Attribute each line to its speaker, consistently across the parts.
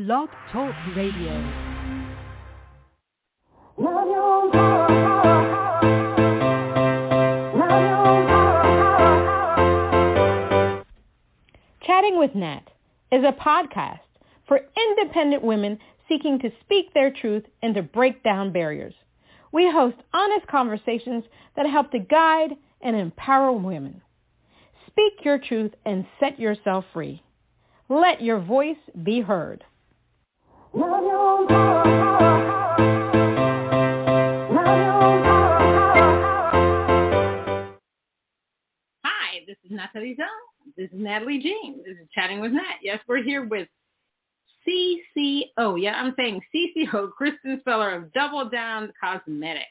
Speaker 1: Blog Talk Radio. Chatting with Nat is a podcast for independent women seeking to speak their truth and to break down barriers. We host honest conversations that help to guide and empower women. Speak your truth and set yourself free. Let your voice be heard. Hi, this is Natalie Zell. This is Natalie Jean. This is Chatting with Nat. Yes, we're here with CCO. Yeah, I'm saying CCO, Kristen Speller of Doubledown Cosmetics.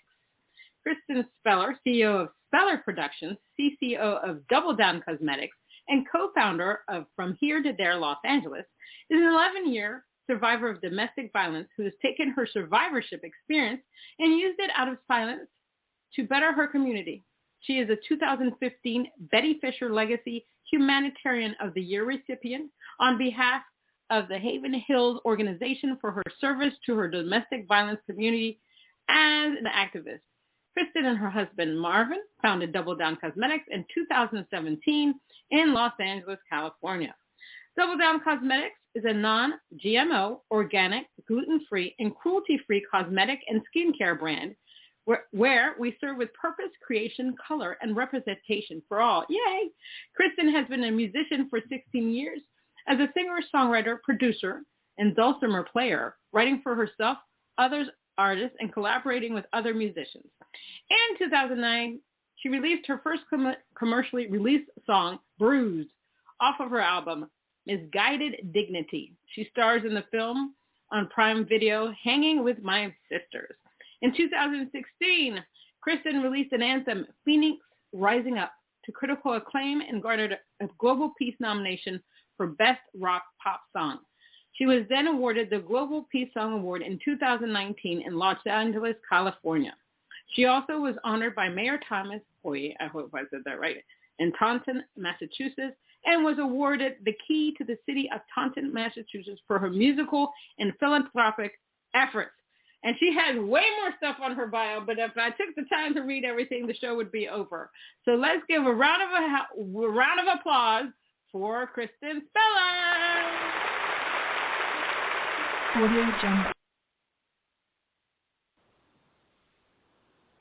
Speaker 1: Kristen Speller, CEO of Speller Productions, CCO of Doubledown Cosmetics, and co-founder of From Here to There Los Angeles, is an 11-year survivor of domestic violence who has taken her survivorship experience and used it out of silence to better her community. She is a 2015 Betty Fisher Legacy Humanitarian of the Year recipient on behalf of the Haven Hills organization for her service to her domestic violence community as an activist. Kristen and her husband, Marvin, founded Doubledown Cosmetics in 2017 in Los Angeles, California. Doubledown Cosmetics is a non-GMO, organic, gluten-free, and cruelty-free cosmetic and skincare brand where we serve with purpose, creation, color, and representation for all. Yay! Kristen has been a musician for 16 years as a singer-songwriter, producer, and Dulcimer player, writing for herself, others, artists, and collaborating with other musicians. In 2009, she released her first commercially released song, Bruised, off of her album, Misguided Dignity. She stars in the film on Prime Video, Hanging with My Sisters. In 2016, Kristen released an anthem, Phoenix Rising Up, to critical acclaim and garnered a Global Peace nomination for Best Rock Pop Song. She was then awarded the Global Peace Song Award in 2019 in Los Angeles, California. She also was honored by Mayor Thomas Hoy, I hope I said that right, in Taunton, Massachusetts, and was awarded the key to the city of Taunton, Massachusetts for her musical and philanthropic efforts. And she has way more stuff on her bio, but if I took the time to read everything, the show would be over. So let's give a round of applause for Kristen Speller. Audio Jungle.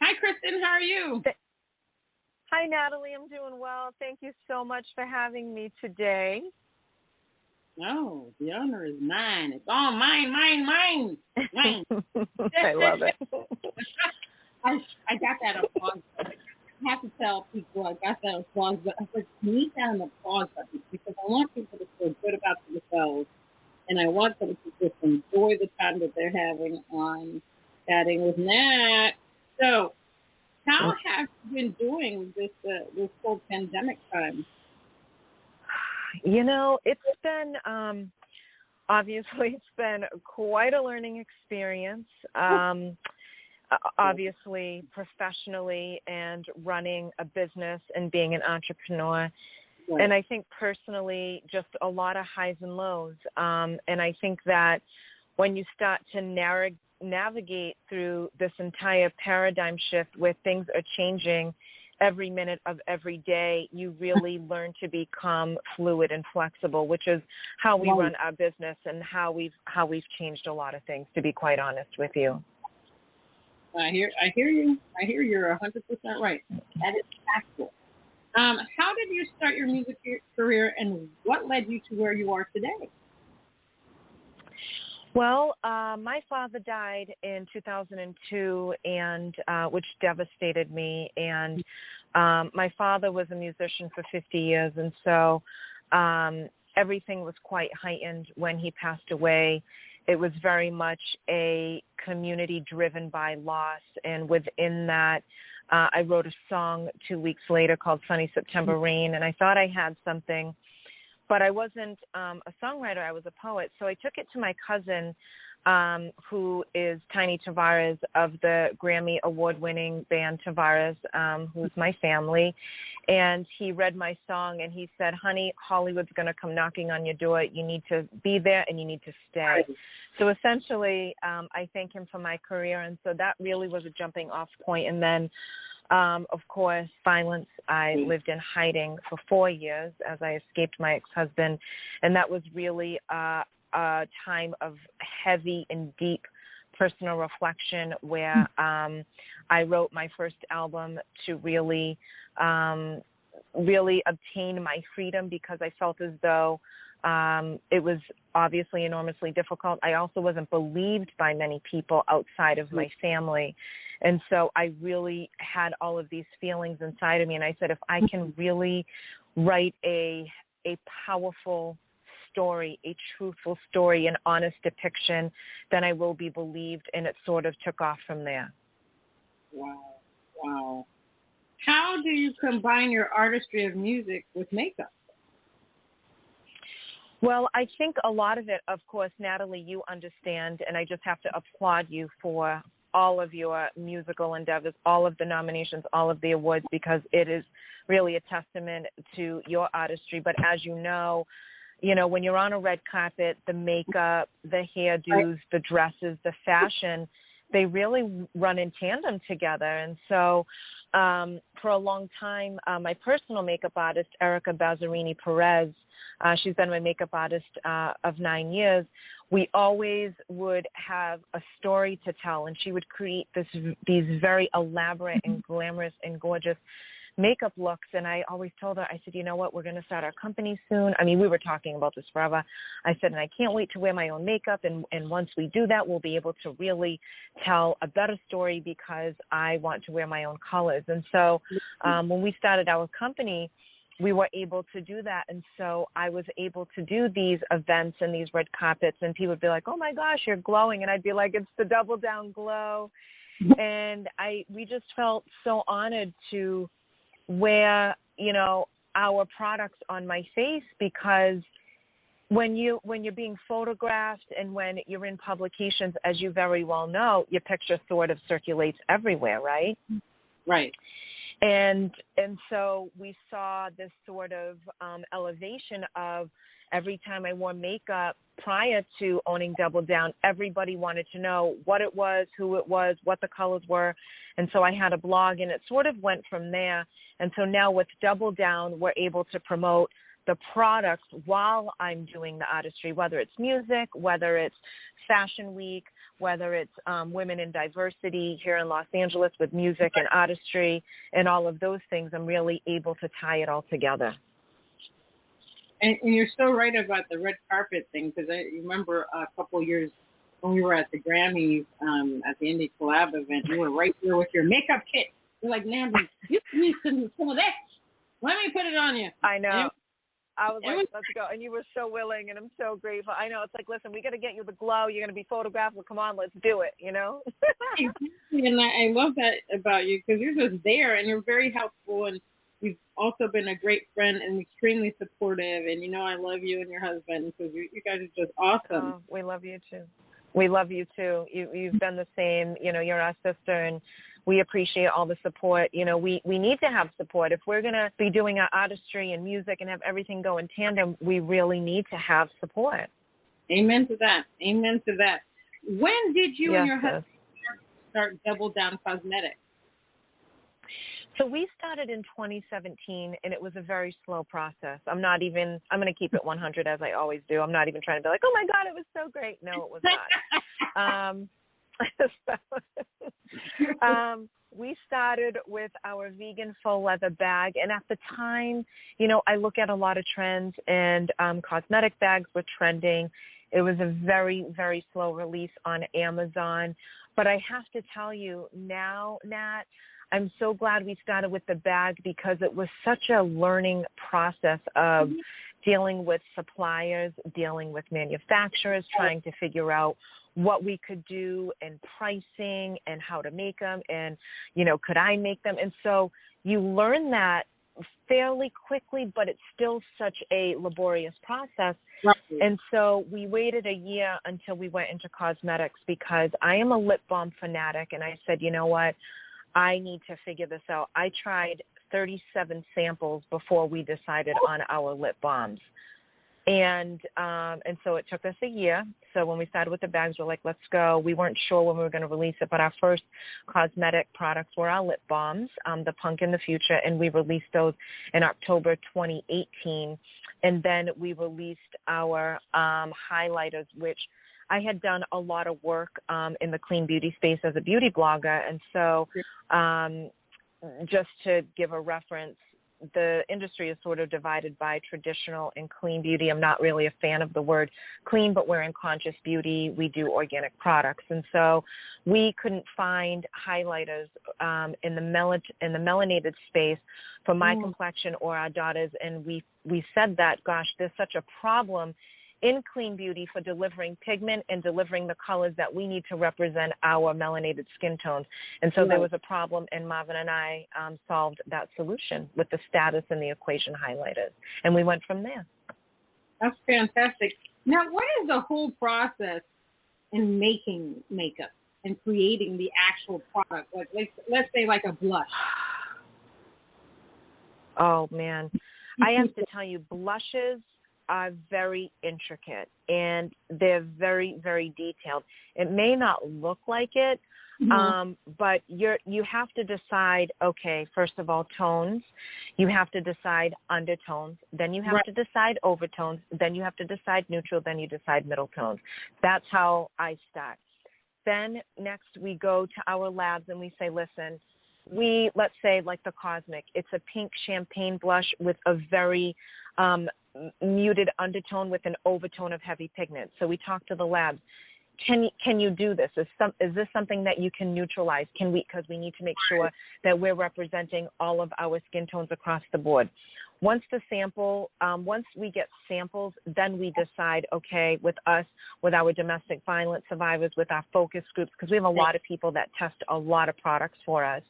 Speaker 1: Hi, Kristen. How are you?
Speaker 2: Hi, Natalie. I'm doing well. Thank you so much for having me today.
Speaker 1: Oh, the honor is mine. It's all mine. Mine.
Speaker 2: I love it.
Speaker 1: I got that applause button. I have to tell people I got that applause button. I need that an applause button because I want people to feel good about themselves, and I want them to just enjoy the time that they're having on Chatting with Nat. So, how have you been doing this whole pandemic time?
Speaker 2: You know, it's been, obviously, it's been quite a learning experience, obviously, professionally and running a business and being an entrepreneur. Right. And I think personally, just a lot of highs and lows. And I think that when you start to navigate through this entire paradigm shift where things are changing every minute of every day, you really learn to become fluid and flexible, which is how we run our business and how we've changed a lot of things, to be quite honest with you.
Speaker 1: I hear you. I hear you're 100% right. That is factual. How did you start your music career, and what led you to where you are today?
Speaker 2: Well, my father died in 2002, and which devastated me. And my father was a musician for 50 years, and so everything was quite heightened when he passed away. It was very much a community driven by loss, and within that, I wrote a song 2 weeks later called Sunny September Rain, and I thought I had something, but I wasn't a songwriter, I was a poet. So I took it to my cousin who is Tiny Tavares of the Grammy award-winning band Tavares, who's my family. And he read my song and he said, honey, Hollywood's going to come knocking on your door. You need to be there and you need to stay. So essentially, I thank him for my career. And so that really was a jumping off point. And then, of course, violence. I lived in hiding for 4 years as I escaped my ex-husband. And that was really a time of heavy and deep personal reflection where I wrote my first album to really obtain my freedom, because I felt as though it was obviously enormously difficult. I also wasn't believed by many people outside of my family. And so I really had all of these feelings inside of me. And I said, if I can really write a powerful story, a truthful story, an honest depiction, then I will be believed. And it sort of took off from there.
Speaker 1: Wow. How do you combine your artistry of music with makeup?
Speaker 2: Well, I think a lot of it, of course, Natalie, you understand, and I just have to applaud you for all of your musical endeavors, all of the nominations, all of the awards, because it is really a testament to your artistry. But as you know, when you're on a red carpet, the makeup, the hairdos, the dresses, the fashion, they really run in tandem together. And so for a long time, my personal makeup artist, Erica Bazzarini Perez, she's been my makeup artist of 9 years. We always would have a story to tell, and she would create these very elaborate and glamorous and gorgeous makeup looks. And I always told her, I said, you know what, we're going to start our company soon. I mean, we were talking about this forever. I said, and I can't wait to wear my own makeup. And once we do that, we'll be able to really tell a better story, because I want to wear my own colors. And so when we started our company, we were able to do that. And so I was able to do these events and these red carpets, and people would be like, oh my gosh, you're glowing. And I'd be like, it's the Double Down glow. And we just felt so honored to wear, our products on my face, because when you're being photographed and when you're in publications, as you very well know, your picture sort of circulates everywhere, right?
Speaker 1: Right.
Speaker 2: And so we saw this sort of elevation of every time I wore makeup prior to owning Double Down, everybody wanted to know what it was, who it was, what the colors were. And so I had a blog, and it sort of went from there. And so now with Double Down, we're able to promote the products while I'm doing the artistry, whether it's music, whether it's Fashion Week, whether it's women in diversity here in Los Angeles with music and artistry and all of those things. I'm really able to tie it all together.
Speaker 1: And you're so right about the red carpet thing, because I remember a couple of years when we were at the Grammys at the Indie Collab event, you were right there with your makeup kit. You're like, Nancy, you need some of that. Let me put it on you.
Speaker 2: I know. I was like, let's go. And you were so willing, and I'm so grateful. I know. It's like, listen, we got to get you the glow. You're going to be photographed. Well, come on, let's do it,
Speaker 1: And I love that about you, because you're just there, and you're very helpful, and you've also been a great friend and extremely supportive. And, I love you and your husband, because you guys are just awesome.
Speaker 2: Oh, we love you, too. We love you, too. You've been the same. You're our sister, and we appreciate all the support. We need to have support. If we're going to be doing our artistry and music and have everything go in tandem, we really need to have support.
Speaker 1: Amen to that. Amen to that. When did you and your husband start Double Down Cosmetics?
Speaker 2: So we started in 2017, and it was a very slow process. I'm going to keep it 100 as I always do. I'm not even trying to be like, oh my God, it was so great. No, it was not. We started with our vegan faux leather bag. And at the time, I look at a lot of trends, and cosmetic bags were trending. It was a very, very slow release on Amazon. But I have to tell you now, Nat, I'm so glad we started with the bag, because it was such a learning process of dealing with suppliers, dealing with manufacturers, trying to figure out what we could do and pricing and how to make them and, could I make them? And so you learn that fairly quickly, but it's still such a laborious process.
Speaker 1: Right.
Speaker 2: And so we waited a year until we went into cosmetics because I am a lip balm fanatic. And I said, you know what? I need to figure this out. I tried 37 samples before we decided on our lip balms. And so it took us a year. So when we started with the bags, we're like, let's go. We weren't sure when we were going to release it, but our first cosmetic products were our lip balms, the Punk in the Future, and we released those in October 2018. And then we released our highlighters, which I had done a lot of work in the clean beauty space as a beauty blogger. And so just to give a reference, the industry is sort of divided by traditional and clean beauty. I'm not really a fan of the word clean, but we're in conscious beauty. We do organic products. And so we couldn't find highlighters in the melanated space for my complexion or our daughters. And we said that, gosh, there's such a problem in clean beauty for delivering pigment and delivering the colors that we need to represent our melanated skin tones. And so there was a problem, and Marvin and I solved that solution with the status and the equation highlighters. And we went from there.
Speaker 1: That's fantastic. Now, what is the whole process in making makeup and creating the actual product? Like let's say like a blush.
Speaker 2: Oh, man. I have to tell you, blushes are very intricate and they're very, very detailed. It may not look like it, but you have to decide, okay, first of all, tones. You have to decide undertones. Then you have to decide overtones. Then you have to decide neutral. Then you decide middle tones. That's how I start. Then next we go to our labs and we say, listen, let's say like the Cosmic, it's a pink champagne blush with a very muted undertone with an overtone of heavy pigment. So we talk to the labs. Can you do this? Is this something that you can neutralize? Because we need to make sure that we're representing all of our skin tones across the board. Once we get samples, then we decide, okay, with us, with our domestic violence survivors, with our focus groups, because we have a lot of people that test a lot of products for us.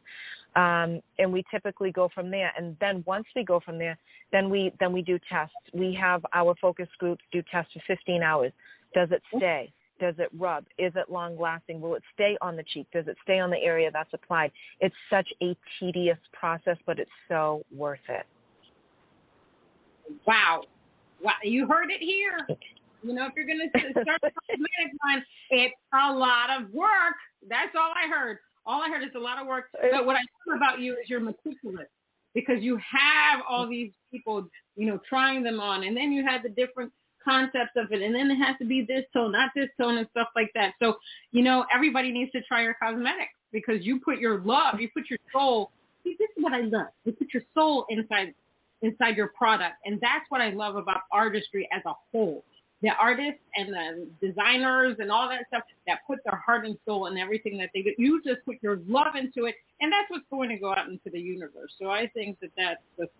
Speaker 2: And we typically go from there. And then once we go from there, then we do tests. We have our focus groups do tests for 15 hours. Does it stay? Does it rub? Is it long lasting? Will it stay on the cheek? Does it stay on the area that's applied? It's such a tedious process, but it's so worth it.
Speaker 1: Wow. You heard it here. You know, if you're going to start the cosmetic line, it's a lot of work. That's all I heard. All I heard is a lot of work. But what I love about you is you're meticulous because you have all these people, you know, trying them on. And then you have the different concepts of it. And then it has to be this tone, not this tone and stuff like that. So, you know, everybody needs to try your cosmetics because you put your love, you put your soul. See, this is what I love. You put your soul inside your product. And that's what I love about artistry as a whole. The artists and the designers and all that stuff that put their heart and soul in everything that they do. You just put your love into it, and that's what's going to go out into the universe. So I think that that's just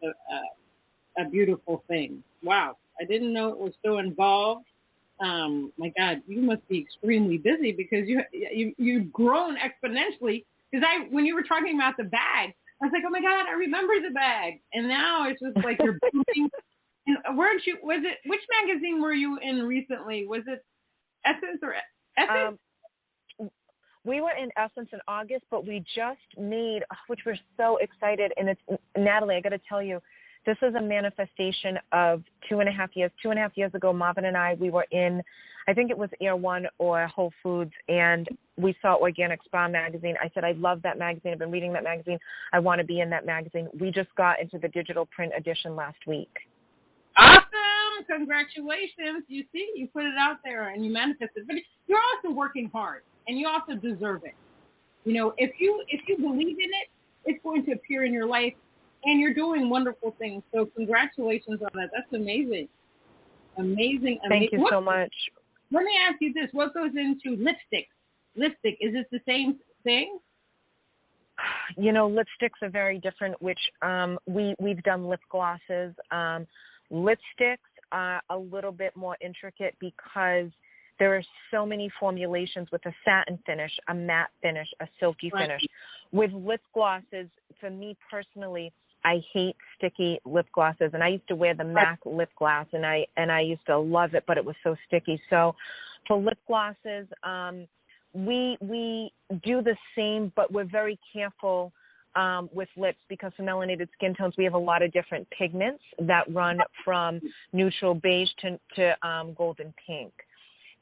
Speaker 1: a beautiful thing. Wow. I didn't know it was so involved. My God, you must be extremely busy because you've grown exponentially. Because when you were talking about the bag, I was like, oh my God, I remember the bag. And now it's just like you're booming. And which magazine were you in recently? Was it Essence or Essence?
Speaker 2: We were in Essence in August, but we just made, which we're so excited. And it's, Natalie, I got to tell you, this is a manifestation of 2.5 years. 2.5 years ago, Marvin and I, we were in, I think it was Air One or Whole Foods, and we saw Organic Spa magazine. I said, I love that magazine. I've been reading that magazine. I want to be in that magazine. We just got into the digital print edition last week.
Speaker 1: Awesome. Congratulations. You see, you put it out there and you manifested. But you're also working hard, and you also deserve it. You know, if you believe in it, it's going to appear in your life. And you're doing wonderful things. So congratulations on that. That's amazing. Amazing.
Speaker 2: Thank you so much.
Speaker 1: Let me ask you this. What goes into lipstick? Lipstick, is it the same thing?
Speaker 2: You know, lipsticks are very different, which we've done lip glosses. Lipsticks are a little bit more intricate because there are so many formulations with a satin finish, a matte finish, a silky finish. With lip glosses, for me personally, I hate sticky lip glosses, and I used to wear the MAC lip gloss, and I used to love it, but it was so sticky. So for lip glosses, we do the same, but we're very careful with lips, because for melanated skin tones, we have a lot of different pigments that run from neutral beige to golden pink.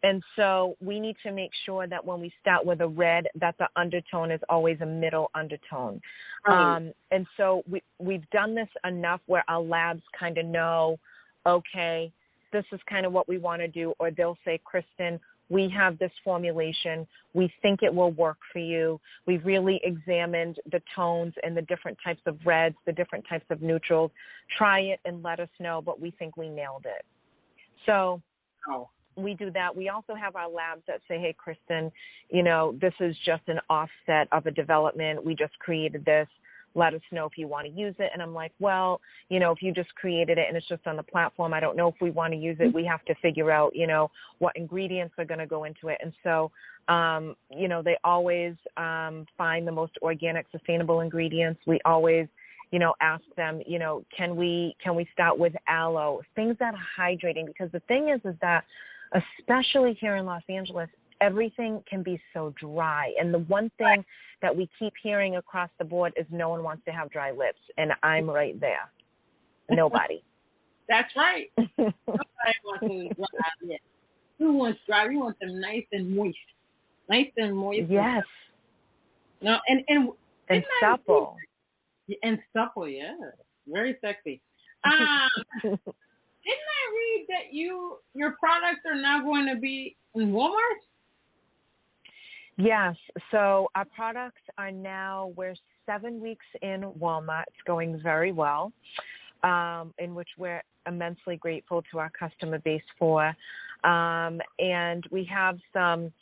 Speaker 2: And so we need to make sure that when we start with a red, that the undertone is always a middle undertone. And so we've done this enough where our labs kind of know, okay, this is kind of what we want to do. Or they'll say, Kristen, we have this formulation. We think it will work for you. We've really examined the tones and the different types of reds, the different types of neutrals. Try it and let us know, but we think we nailed it. So we do that. We also have our labs that say, hey, Kristen, this is just an offset of a development. We just created this. Let us know if you want to use it. And I'm like, well, if you just created it and it's just on the platform, I don't know if we want to use it. We have to figure out, what ingredients are going to go into it. And so, they always find the most organic, sustainable ingredients. We always, ask them, can we start with aloe, things that are hydrating? Because the thing is that, especially here in Los Angeles, everything can be so dry. And the one thing that we keep hearing across the board is no one wants to have dry lips. And I'm right there. Nobody.
Speaker 1: That's right. Nobody wants to dry lips. Who wants dry? We want them nice and moist. Nice and moist.
Speaker 2: Yes.
Speaker 1: No, and
Speaker 2: supple.
Speaker 1: And supple, yeah. Very sexy. Didn't I read that your products are now going to be in Walmart?
Speaker 2: Yes. So our products are now, we're 7 weeks in Walmart. It's going very well, in which we're immensely grateful to our customer base for. And we have some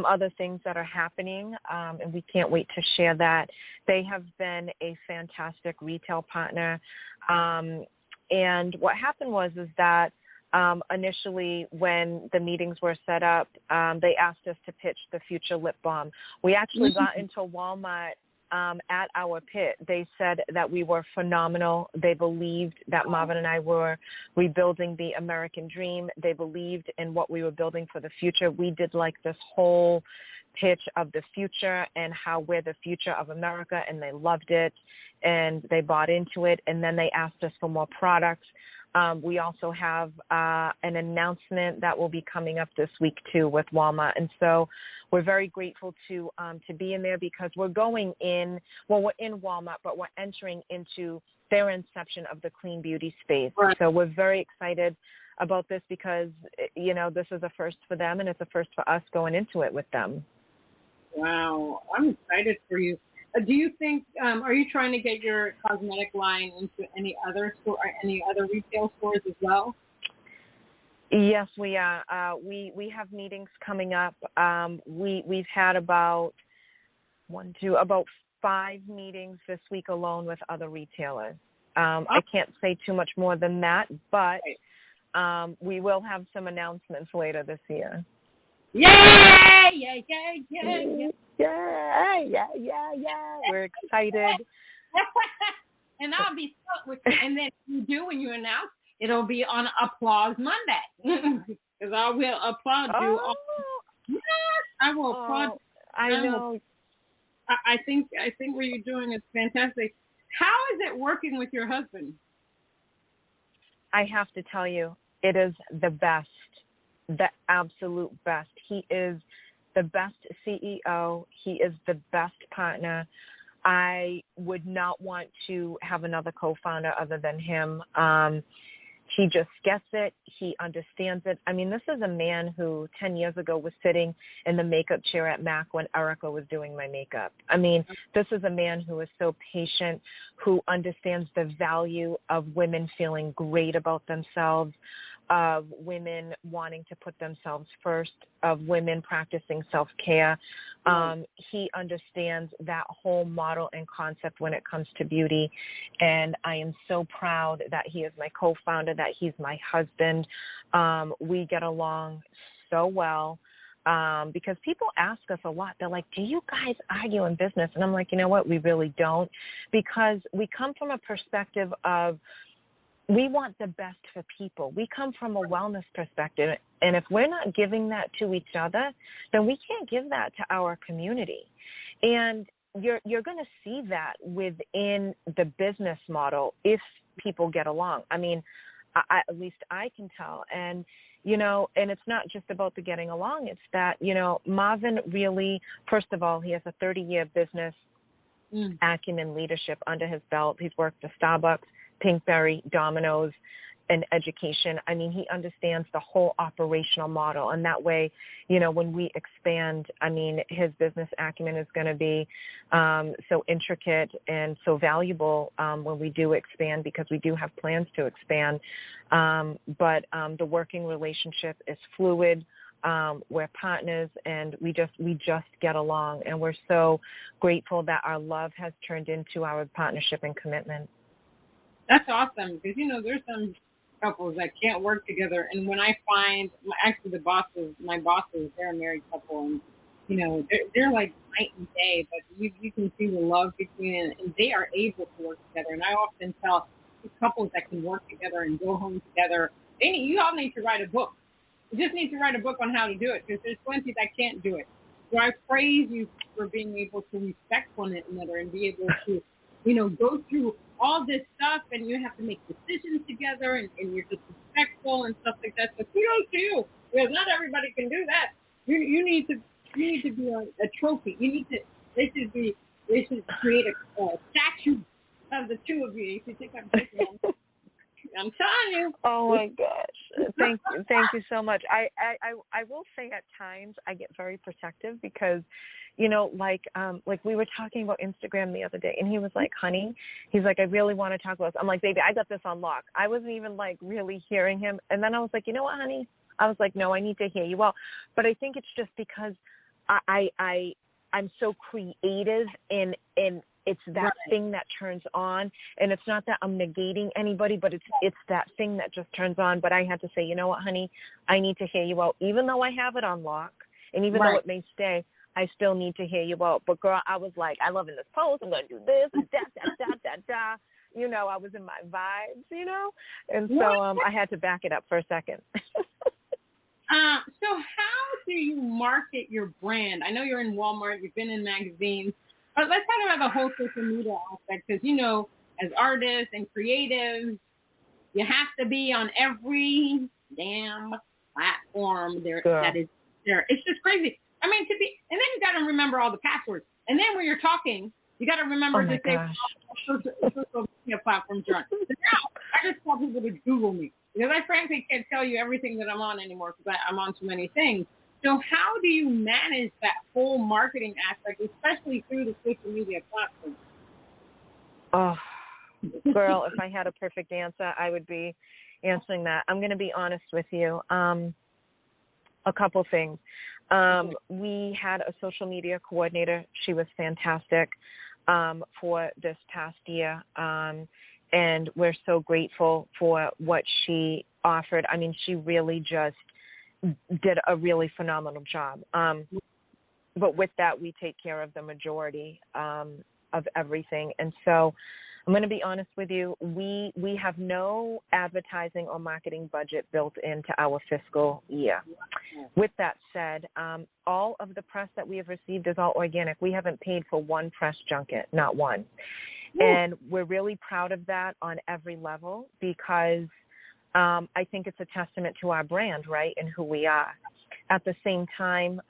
Speaker 2: other things that are happening, and we can't wait to share that. They have been a fantastic retail partner. And what happened was that initially when the meetings were set up, they asked us to pitch the future lip balm. We actually got into Walmart at our pit. They said that we were phenomenal. They believed that Marvin and I were rebuilding the American dream. They believed in what we were building for the future. We did like this whole pitch of the future and how we're the future of America, and they loved it and they bought into it. And then they asked us for more products. We also have an announcement that will be coming up this week too with Walmart, and so we're very grateful to be in there, because we're going in. Well, we're in Walmart, but we're entering into their inception of the clean beauty space. Right. So we're very excited about this because this is a first for them, and it's a first for us going into it with them.
Speaker 1: Wow, I'm excited for you. Do you think, are you trying to get your cosmetic line into any other store, any other retail stores as well?
Speaker 2: Yes, we are. We have meetings coming up. We've had about 5 meetings this week alone with other retailers. I can't say too much more than that, but we will have some announcements later this year.
Speaker 1: Yay! Yay! Yay! Yay!
Speaker 2: Yeah. We're excited.
Speaker 1: And I'll be stoked with you. And then when you announce, it'll be on Applause Monday. Because I will applaud you. Yes, I will applaud.
Speaker 2: I know.
Speaker 1: I think what you're doing is fantastic. How is it working with your husband?
Speaker 2: I have to tell you, it is the best, the absolute best. He is the best CEO. He is the best partner. I would not want to have another co-founder other than him. He just gets it. He understands it. I mean, this is a man who 10 years ago was sitting in the makeup chair at MAC when Erica was doing my makeup. I mean, this is a man who is so patient, who understands the value of women feeling great about themselves, of women wanting to put themselves first, of women practicing self-care. He understands that whole model and concept when it comes to beauty. And I am so proud that he is my co-founder, that he's my husband. We get along so well. because people ask us a lot. They're like, do you guys argue in business? And I'm like, you know what? We really don't, because we come from a perspective of we want the best for people. We come from a wellness perspective. And if we're not giving that to each other, then we can't give that to our community. And you're going to see that within the business model if people get along. I mean, at least I can tell. And, and it's not just about the getting along. It's that, Marvin really, first of all, he has a 30-year business acumen leadership under his belt. He's worked for Starbucks, Pinkberry, Domino's, and education. I mean, he understands the whole operational model. And that way, when we expand, I mean, his business acumen is going to be so intricate and so valuable when we do expand, because we do have plans to expand. But the working relationship is fluid. We're partners, and we just get along. And we're so grateful that our love has turned into our partnership and commitment.
Speaker 1: That's awesome, because, there's some couples that can't work together. And when I find, actually my bosses, they're a married couple, and, they're like night and day, but you can see the love between it, and they are able to work together. And I often tell couples that can work together and go home together, you all need to write a book. You just need to write a book on how to do it, because there's plenty that can't do it. So I praise you for being able to respect one another and be able to, go through all this stuff, and you have to make decisions together, and you're just respectful and stuff like that. So kudos to you, because not everybody can do that. You need to be a trophy. They should create a statue of the two of you. You should take that picture. I'm telling you.
Speaker 2: Oh my gosh! Thank you so much. I will say at times I get very protective, because, like we were talking about Instagram the other day, and he was like, "Honey," he's like, "I really want to talk about this." I'm like, "Baby, I got this on lock." I wasn't even really hearing him, and then I was like, "You know what, honey?" I was like, "No, I need to hear you well." But I think it's just because I'm so creative in it's that thing that turns on, and it's not that I'm negating anybody, but it's that thing that just turns on. But I had to say, you know what, honey, I need to hear you out, even though I have it on lock, and even though it may stay, I still need to hear you out. But girl, I was like, I love in this post, I'm gonna do this, and da. I was in my vibes, and so I had to back it up for a second.
Speaker 1: So how do you market your brand? I know you're in Walmart, you've been in magazines. But let's talk about the whole social media aspect, because, as artists and creatives, you have to be on every damn platform that is there. It's just crazy. I mean, and then you got to remember all the passwords. And then when you're talking, you got to remember to say social media platforms you're on. So now, I just tell people to Google me, because I frankly can't tell you everything that I'm on anymore, because I'm on too many things. So how do you manage that whole marketing aspect, especially through the social media platform?
Speaker 2: Oh, girl, if I had a perfect answer, I would be answering that. I'm going to be honest with you. A couple things. We had a social media coordinator. She was fantastic for this past year, and we're so grateful for what she offered. I mean, she really just did a really phenomenal job. But with that, we take care of the majority of everything. And so I'm going to be honest with you. We have no advertising or marketing budget built into our fiscal year. With that said, all of the press that we have received is all organic. We haven't paid for one press junket, not one. And we're really proud of that on every level, because I think it's a testament to our brand, right, and who we are. At the same time,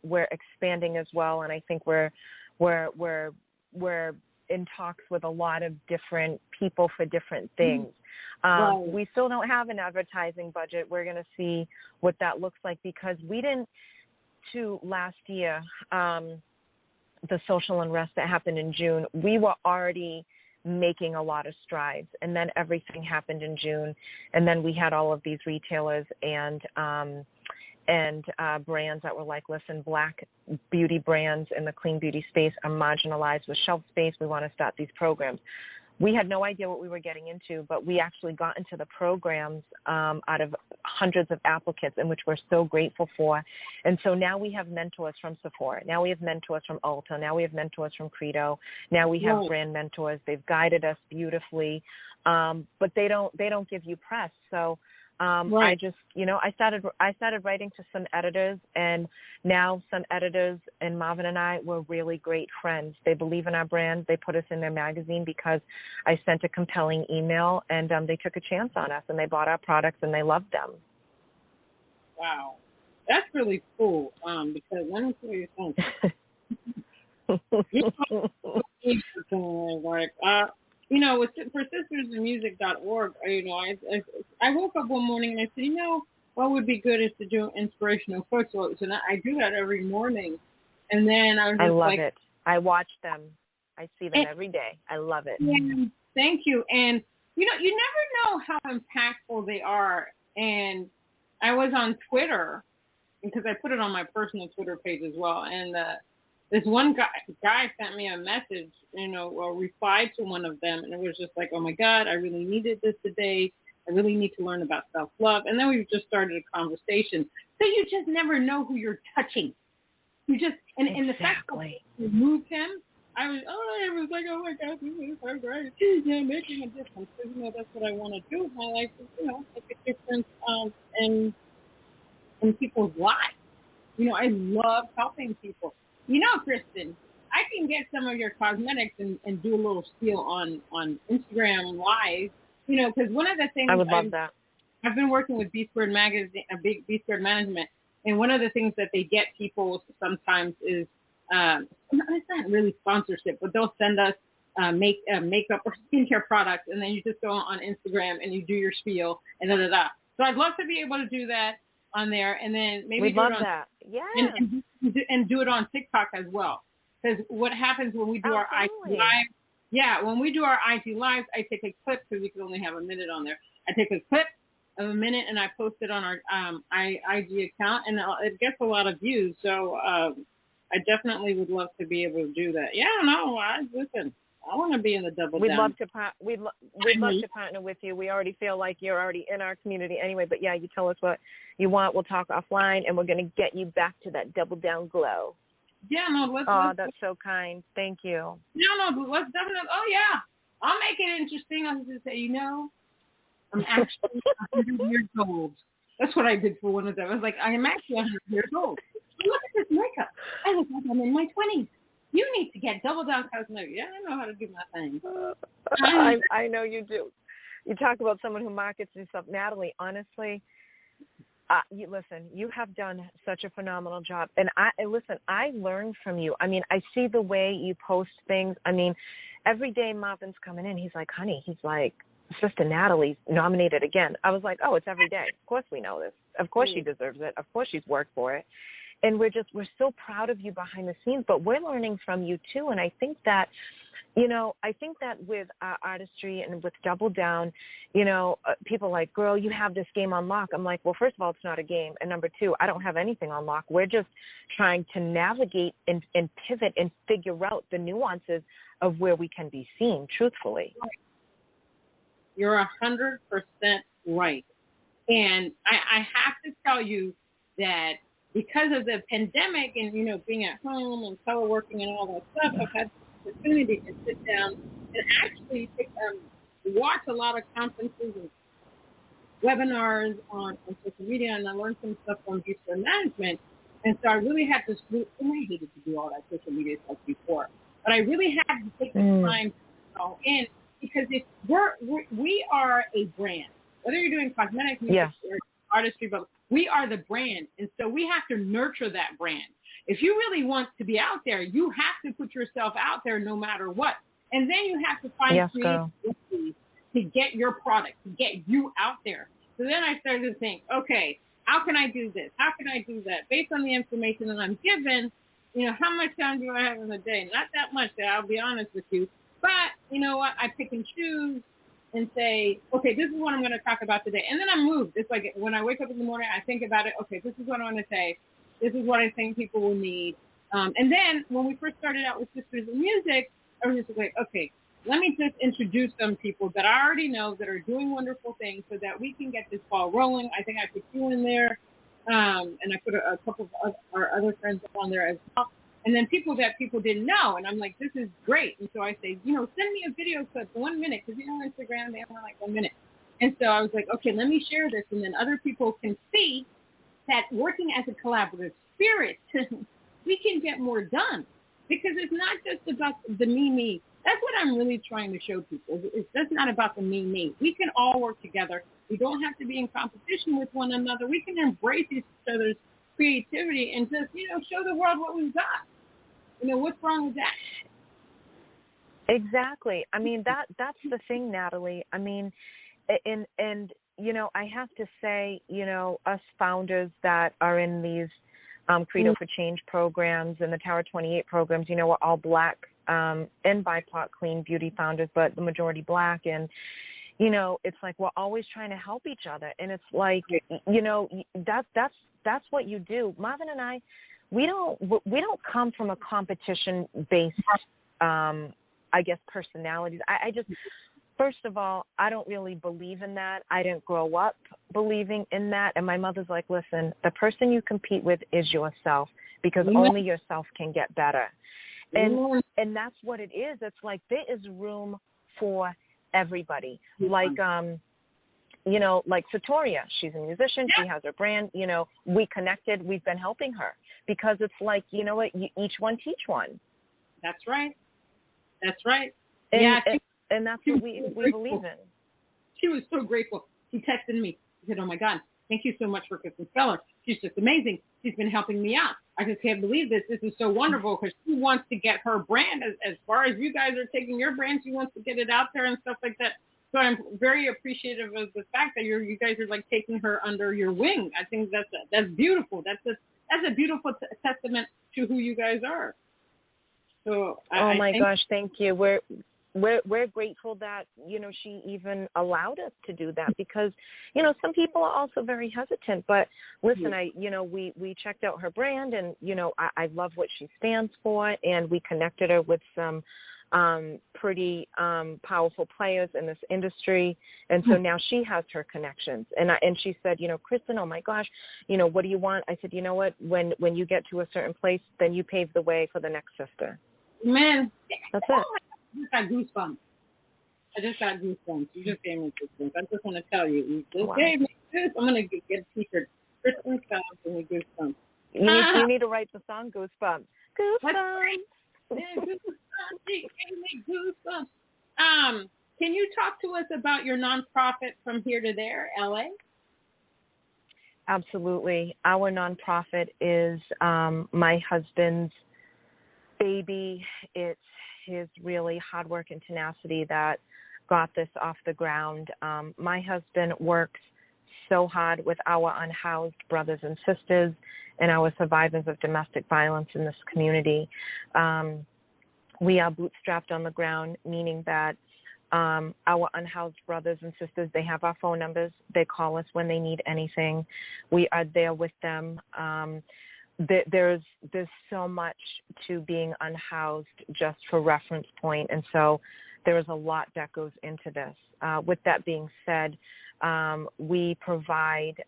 Speaker 2: we're expanding as well, and I think we're in talks with a lot of different people for different things. We still don't have an advertising budget. We're going to see what that looks like, because we didn't, last year, the social unrest that happened in June, we were already making a lot of strides, and then everything happened in June, and then we had all of these retailers and brands that were like, listen, Black beauty brands in the clean beauty space are marginalized with shelf space. We want to start these programs. we had no idea what we were getting into, but we actually got into the programs out of hundreds of applicants, and which we're so grateful for. And so now we have mentors from Sephora. Now we have mentors from Ulta. Now we have mentors from Credo. Now we have brand mentors. They've guided us beautifully, but they don't give you press. So I just, I started writing to some editors, and now some editors and Marvin and I were really great friends. They believe in our brand. They put us in their magazine because I sent a compelling email, and they took a chance on us, and they bought our products, and they loved them.
Speaker 1: Wow. That's really cool, because let me tell you something. For sistersinmusic.org, I woke up one morning and I said, what would be good is to do inspirational photos, and I do that every morning. And then I love it.
Speaker 2: I watch them. I see them every day. I love it.
Speaker 1: Yeah, thank you. And you never know how impactful they are. And I was on Twitter because I put it on my personal Twitter page as well, and this one guy sent me a message, or replied to one of them, and it was just like, oh my God, I really needed this today. I really need to learn about self-love. And then we just started a conversation. So you just never know who you're touching. You just, and the fact that you moved him, I was like, oh my God, this is so great. Yeah, making a difference. Because, that's what I want to do in my life, is, make a difference in people's lives. I love helping people. Kristen, I can get some of your cosmetics and do a little spiel on Instagram Live, because one of the things
Speaker 2: I would love that.
Speaker 1: I've been working with B Squared Magazine, B Squared Management, and one of the things that they get people sometimes is, it's not really sponsorship, but they'll send us makeup or skincare products, and then you just go on Instagram and you do your spiel and da-da-da. So I'd love to be able to do that on there, and then maybe
Speaker 2: we'd love that. Yeah.
Speaker 1: And do it on TikTok as well. Because what happens when we do our IG Live, when we do our IG Lives, I take a clip, because we can only have a minute on there. I take a clip of a minute and I post it on our IG account, and it gets a lot of views. So I definitely would love to be able to do that. Yeah, no, listen. I want to be in the Double Down.
Speaker 2: We'd love to partner with you. We already feel like you're already in our community anyway. But yeah, you tell us what you want. We'll talk offline, and we're going to get you back to that Double Down glow.
Speaker 1: Yeah, no, let's.
Speaker 2: That's so kind. Thank you.
Speaker 1: No, let's definitely. Oh yeah, I'll make it interesting. I'll just say, I'm actually 100 years old. That's what I did for one of them. I was like, I am actually 100 years old. Look at this makeup. I look like I'm in my 20s. You need to get Doubledown Cosmetics. Yeah, I know how to do my thing.
Speaker 2: I know you do. You talk about someone who markets himself. Natalie, honestly, you have done such a phenomenal job. And I learn from you. I mean, I see the way you post things. I mean, every day Marvin's coming in, he's like, honey, Sister Natalie's nominated again. I was like, oh, it's every day. Of course we know this. Of course she deserves it. Of course she's worked for it. And we're so proud of you behind the scenes, but we're learning from you too. And I think that, with artistry and with Double Down, people are like, girl, you have this game on lock. I'm like, well, first of all, it's not a game. And number two, I don't have anything on lock. We're just trying to navigate and pivot and figure out the nuances of where we can be seen, truthfully.
Speaker 1: You're 100% right. And I have to tell you that because of the pandemic and, being at home and teleworking and all that stuff, I've had the opportunity to sit down and actually watch a lot of conferences and webinars on social media, and I learned some stuff on digital management. And so I really had to, and I hated to do all that social media stuff before, but I really had to take the time to go in, because if we are a brand, whether you're doing cosmetic music or artistry, but we are the brand, and so we have to nurture that brand. If you really want to be out there, you have to put yourself out there no matter what, and then you have to find creativity to get your product, to get you out there. So then I started to think, okay, how can I do this? How can I do that? Based on the information that I'm given, how much time do I have in a day? Not that much, I'll be honest with you. But you know what? I pick and choose and say, okay, this is what I'm going to talk about today. And then I move. It's like when I wake up in the morning, I think about it. Okay, this is what I want to say. This is what I think people will need. And then when we first started out with Sisters in Music, I was just like, okay, let me just introduce some people that I already know that are doing wonderful things so that we can get this ball rolling. I think I put you in there, and I put a couple of our other friends on there as well. And then people that people didn't know. And I'm like, this is great. And so I say, send me a video clip, 1 minute, because Instagram, they only like 1 minute. And so I was like, okay, let me share this. And then other people can see that working as a collaborative spirit, we can get more done. Because it's not just about the me. That's what I'm really trying to show people. It's just not about the me. We can all work together. We don't have to be in competition with one another. We can embrace each other's creativity and just, show the world what we've got. What's wrong with that?
Speaker 2: Exactly. I mean, that's the thing, Natalie. I mean, and I have to say, us founders that are in these Credo for Change programs and the Tower 28 programs, we're all Black and BIPOC clean beauty founders, but the majority Black. And, it's like we're always trying to help each other. And it's like, that's what you do. Marvin and I, we don't come from a competition-based, I guess, personalities. I just, first of all, I don't really believe in that. I didn't grow up believing in that. And my mother's like, listen, the person you compete with is yourself, because only yourself can get better. And that's what it is. It's like there is room for everybody. Like, like Satoria, she's a musician. She has her brand. We connected. We've been helping her because it's like, each one teach one.
Speaker 1: That's right. That's right.
Speaker 2: And that's what we believe in.
Speaker 1: She was so grateful. She texted me. She said, oh, my God, thank you so much for Kristen Speller. She's just amazing. She's been helping me out. I just can't believe this. This is so wonderful because she wants to get her brand. As far as you guys are taking your brand, she wants to get it out there and stuff like that. So I'm very appreciative of the fact that you guys are like taking her under your wing. I think that's beautiful. That's a beautiful testament to who you guys are. So
Speaker 2: my gosh, thank you. We're grateful that, she even allowed us to do that because, some people are also very hesitant. But listen, we checked out her brand and, I love what she stands for. And we connected her with some pretty powerful players in this industry. And so now she has her connections. And she said, Kristen, oh, my gosh, what do you want? I said, you know what, when you get to a certain place, then you pave the way for the next sister.
Speaker 1: Man,
Speaker 2: that's it.
Speaker 1: I just got goosebumps. You just gave me goosebumps. I just want to tell you. You just gave me goosebumps. I'm going to get a t-shirt. Kristen Speller gave me goosebumps.
Speaker 2: You need to write the song Goosebumps. Goosebumps.
Speaker 1: She gave me goosebumps. Can you talk to us about your nonprofit From Here to There, LA?
Speaker 2: Absolutely. Our nonprofit is my husband's baby. It's his really hard work and tenacity that got this off the ground. My husband works so hard with our unhoused brothers and sisters and our survivors of domestic violence in this community. We are bootstrapped on the ground, meaning that our unhoused brothers and sisters, they have our phone numbers. They call us when they need anything. We are there with them. There's so much to being unhoused just for reference point. And so there is a lot that goes into this. With that being said, we provide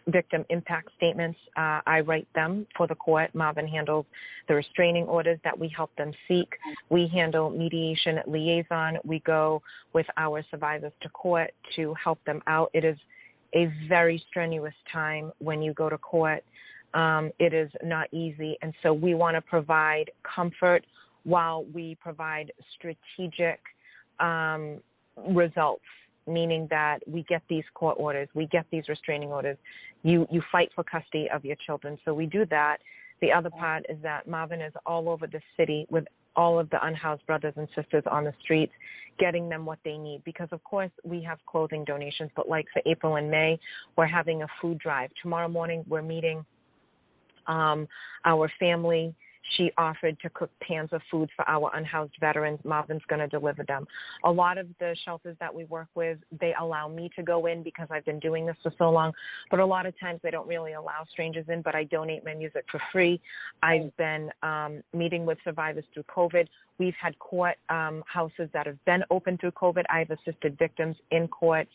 Speaker 2: victim impact statements. I write them for the court. Marvin handles the restraining orders that we help them seek. We handle mediation liaison. We go with our survivors to court to help them out. It is a very strenuous time when you go to court. It is not easy. And so we want to provide comfort while we provide strategic results, meaning that we get these court orders, we get these restraining orders. You fight for custody of your children. So we do that. The other part is that Marvin is all over the city with all of the unhoused brothers and sisters on the streets, getting them what they need. Because, of course, we have clothing donations, but like for April and May, we're having a food drive. Tomorrow morning, we're meeting our family. she offered to cook pans of food for our unhoused veterans. Marvin's going to deliver them. A lot of the shelters that we work with, they allow me to go in because I've been doing this for so long. But a lot of times they don't really allow strangers in, but I donate my music for free. I've been meeting with survivors through COVID. We've had court houses that have been open through COVID. I've assisted victims in court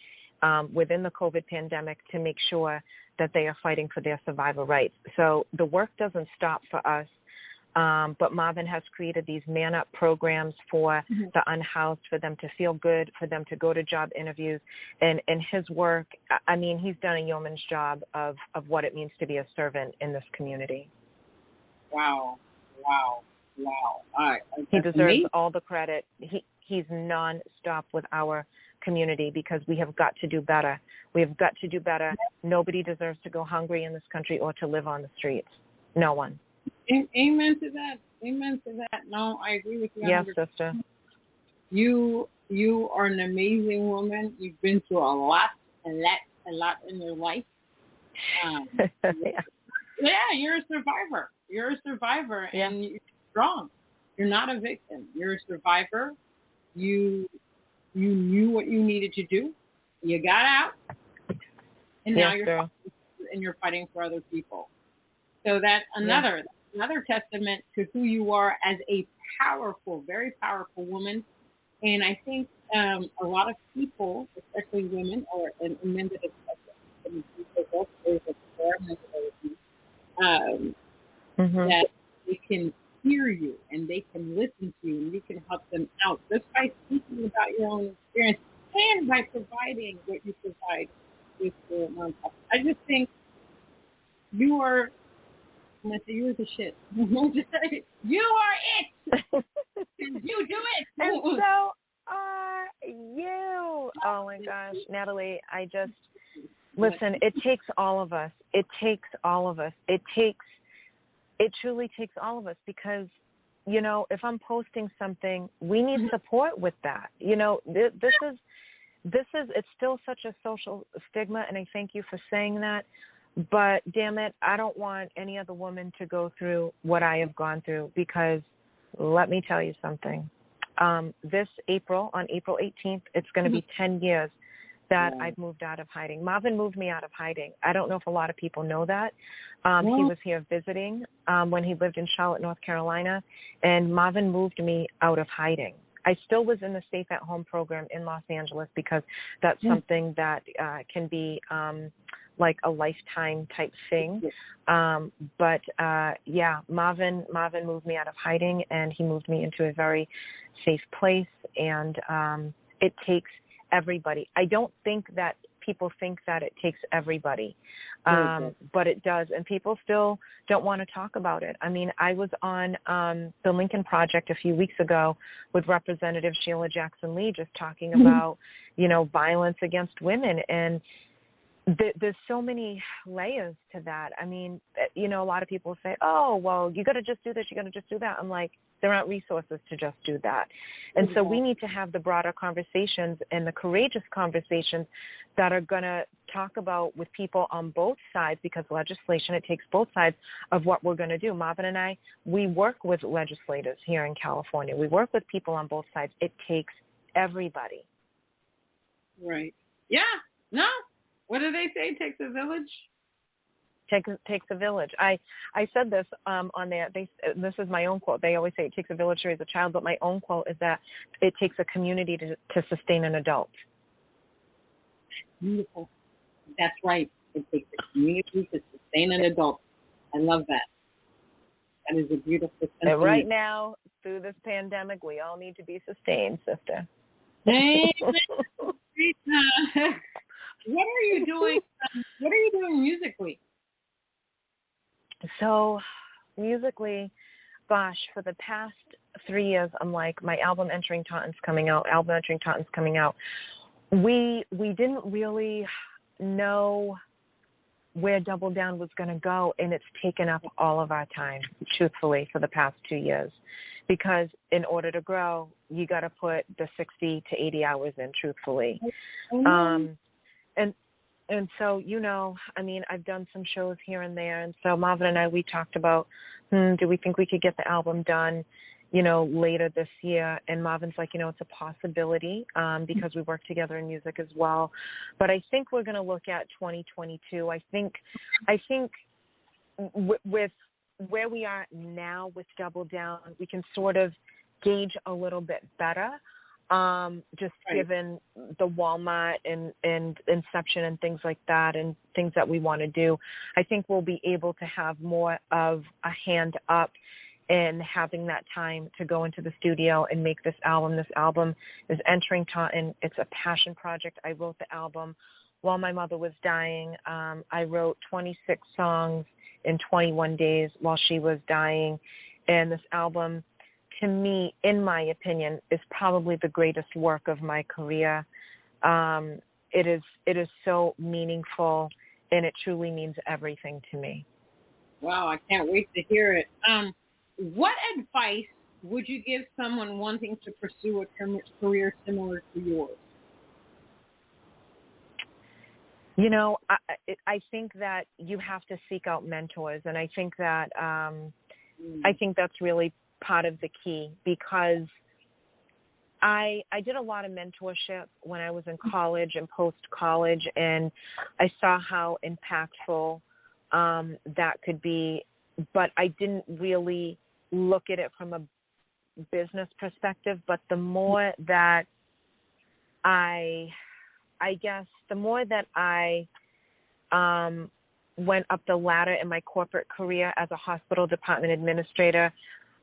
Speaker 2: within the COVID pandemic to make sure that they are fighting for their survivor rights. So the work doesn't stop for us. But Marvin has created these man-up programs for the unhoused, for them to feel good, for them to go to job interviews. And his work, I mean, he's done a yeoman's job of what it means to be a servant in this community.
Speaker 1: Wow. All right.
Speaker 2: He deserves all the credit. He's nonstop with our community because we have got to do better. We have got to do better. Nobody deserves to go hungry in this country or to live on the streets. No one.
Speaker 1: Amen to that. No, I agree with you.
Speaker 2: Yes, sister.
Speaker 1: You are an amazing woman. You've been through a lot in your life. Yeah, you're a survivor. And you're strong. You're not a victim. You're a survivor. You knew what you needed to do. You got out, and now you're fighting for other people. So that's another testament to who you are as a powerful, very powerful woman. And I think a lot of people, especially women and men that that they can hear you and they can listen to you and you can help them out just by speaking about your own experience and by providing what you provide with the nonprofit. I just think you are. I'm going to say you're the shit. You are it. You do it.
Speaker 2: And so are you. Oh, my gosh. Natalie, listen, it takes all of us. It truly takes all of us because, if I'm posting something, we need support with that. This is, it's still such a social stigma, and I thank you for saying that. But damn it, I don't want any other woman to go through what I have gone through because let me tell you something. This April, on April 18th, it's going to be 10 years that I've moved out of hiding. Marvin moved me out of hiding. I don't know if a lot of people know that. He was here visiting when he lived in Charlotte, North Carolina, and Marvin moved me out of hiding. I still was in the Safe at Home program in Los Angeles because that's something that can be like a lifetime type thing. But Marvin moved me out of hiding and he moved me into a very safe place. And it takes everybody. I don't think that people think that it takes everybody, but it does. And people still don't want to talk about it. I mean, I was on the Lincoln Project a few weeks ago with Representative Sheila Jackson-Lee just talking about, violence against women. And there's so many layers to that. I mean, a lot of people say, oh, well, you got to just do this, you got to just do that. I'm like, there aren't resources to just do that. And so we need to have the broader conversations and the courageous conversations that are going to talk about with people on both sides, because legislation, it takes both sides of what we're going to do. Marvin and I, we work with legislators here in California. We work with people on both sides. It takes everybody.
Speaker 1: Right. Yeah. No. What do they say? It takes a village?
Speaker 2: Takes a village. I said this on there. This is my own quote. They always say it takes a village to raise a child, but my own quote is that it takes a community to sustain an adult.
Speaker 1: Beautiful. That's right. It takes a community to sustain an adult. I love that. That is a beautiful sentiment.
Speaker 2: And right now, through this pandemic, we all need to be sustained, sister. What
Speaker 1: are you doing? What are you doing musically?
Speaker 2: So, musically, gosh, for the past 3 years, I'm like, my album Entering Taunton's coming out. We didn't really know where Doubledown was going to go, and it's taken up all of our time, truthfully, for the past 2 years. Because in order to grow, you got to put the 60 to 80 hours in, truthfully. And so, I mean, I've done some shows here and there. And so Marvin and I, we talked about, do we think we could get the album done, later this year? And Marvin's like, it's a possibility because we work together in music as well. But I think we're going to look at 2022. I think with where we are now with Double Down, we can sort of gauge a little bit better. Just given the Walmart and Inception and things like that and things that we want to do, I think we'll be able to have more of a hand up in having that time to go into the studio and make this album. This album is entering Taunton. It's a passion project. I wrote the album while my mother was dying. I wrote 26 songs in 21 days while she was dying. And this album, to me, in my opinion, is probably the greatest work of my career. It is so meaningful, and it truly means everything to me.
Speaker 1: Wow, I can't wait to hear it. What advice would you give someone wanting to pursue a career similar to yours?
Speaker 2: I think that you have to seek out mentors, and I think that I think that's really part of the key, because I did a lot of mentorship when I was in college and post-college, and I saw how impactful that could be, but I didn't really look at it from a business perspective. But the more that I went up the ladder in my corporate career as a hospital department administrator,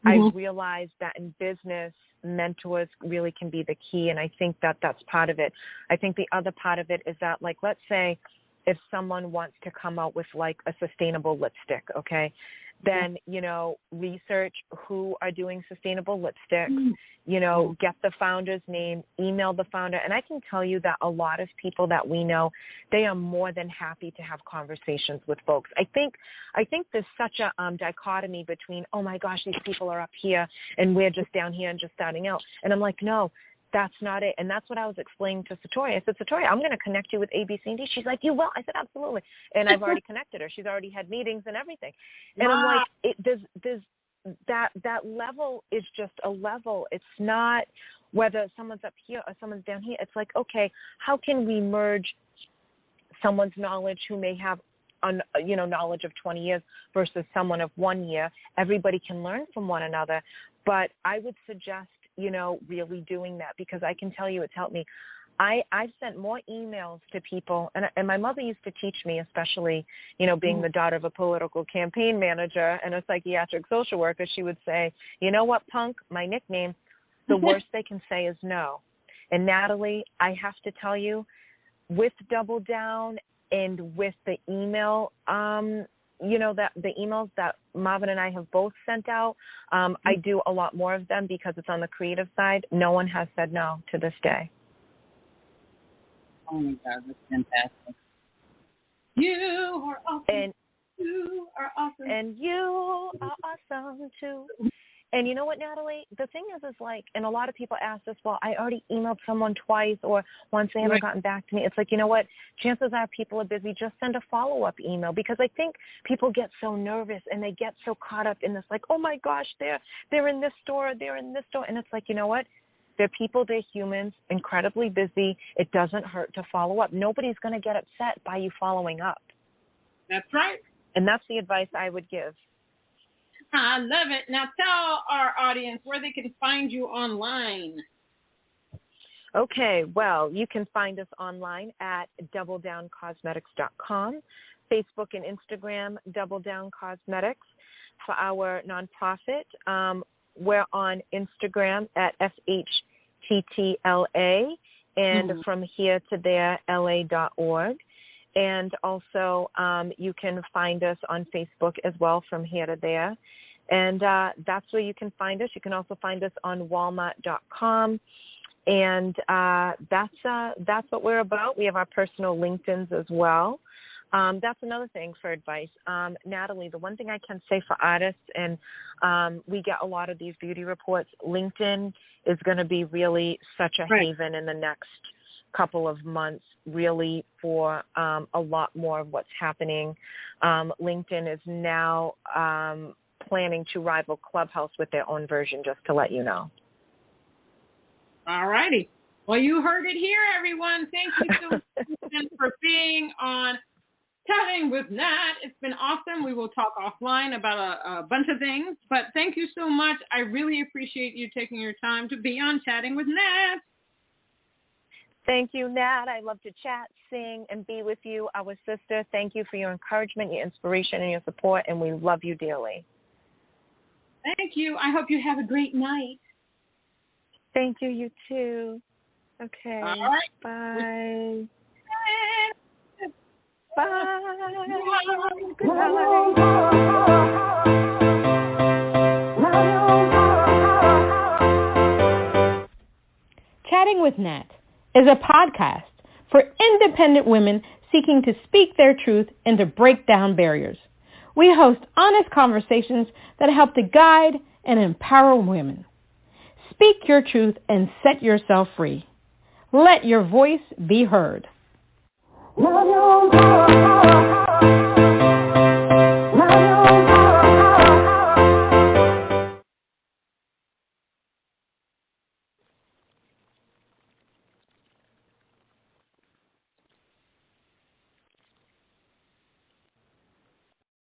Speaker 2: I realized that in business, mentors really can be the key, and I think that that's part of it. I think the other part of it is that, like, let's say if someone wants to come out with, like, a sustainable lipstick, okay, then, research who are doing sustainable lipsticks, get the founder's name, email the founder. And I can tell you that a lot of people that we know, they are more than happy to have conversations with folks. I think there's such a dichotomy between, oh my gosh, these people are up here and we're just down here and just starting out. And I'm like, no, that's not it. And that's what I was explaining to Satori. I said, Satori, I'm going to connect you with A, B, C, and D. She's like, you will? I said, absolutely. And I've already connected her. She's already had meetings and everything. And I'm like, there's that level is just a level. It's not whether someone's up here or someone's down here. It's like, okay, how can we merge someone's knowledge who may have knowledge of 20 years versus someone of 1 year? Everybody can learn from one another. But I would suggest, really doing that, because I can tell you it's helped me. I've sent more emails to people, and my mother used to teach me, especially, being the daughter of a political campaign manager and a psychiatric social worker. She would say, you know what, punk, my nickname, the worst they can say is no. And Natalie, I have to tell you, with Double Down and with the email, that the emails that Marvin and I have both sent out, I do a lot more of them because it's on the creative side. No one has said no to this day.
Speaker 1: Oh my God, that's fantastic. You are awesome.
Speaker 2: And
Speaker 1: you are awesome.
Speaker 2: And you are awesome too. And you know what, Natalie? The thing is like, and a lot of people ask this, well, I already emailed someone twice, or once they haven't gotten back to me. It's like, you know what? Chances are people are busy. Just send a follow-up email, because I think people get so nervous and they get so caught up in this, like, oh my gosh, they're in this store, they're in this store. And it's like, you know what? They're people, they're humans, incredibly busy. It doesn't hurt to follow up. Nobody's going to get upset by you following up.
Speaker 1: That's right.
Speaker 2: And that's the advice I would give.
Speaker 1: I love it. Now tell our audience where they can find you online.
Speaker 2: Okay, well, you can find us online at doubledowncosmetics.com, Facebook and Instagram, Doubledown Cosmetics. For our nonprofit, we're on Instagram at FHTTLA, and from here to there, LA.org. And also, you can find us on Facebook as well, from here to there. And that's where you can find us. You can also find us on Walmart.com. And that's what we're about. We have our personal LinkedIns as well. That's another thing for advice. Natalie, the one thing I can say for artists, and we get a lot of these beauty reports, LinkedIn is going to be really such a haven in the next couple of months, really, for a lot more of what's happening. LinkedIn is now planning to rival Clubhouse with their own version, just to let you know.
Speaker 1: All righty. Well, you heard it here, everyone. Thank you so much for being on Chatting with Nat. It's been awesome. We will talk offline about a bunch of things, but thank you so much. I really appreciate you taking your time to be on Chatting with Nat.
Speaker 2: Thank you, Nat. I love to chat, sing, and be with you, our sister. Thank you for your encouragement, your inspiration, and your support, and we love you dearly.
Speaker 1: Thank you. I hope you have a great night.
Speaker 2: Thank you, you too. Okay.
Speaker 1: All right.
Speaker 2: Bye. Bye. Good night.
Speaker 1: Chatting with Nat is a podcast for independent women seeking to speak their truth and to break down barriers. We host honest conversations that help to guide and empower women. Speak your truth and set yourself free. Let your voice be heard.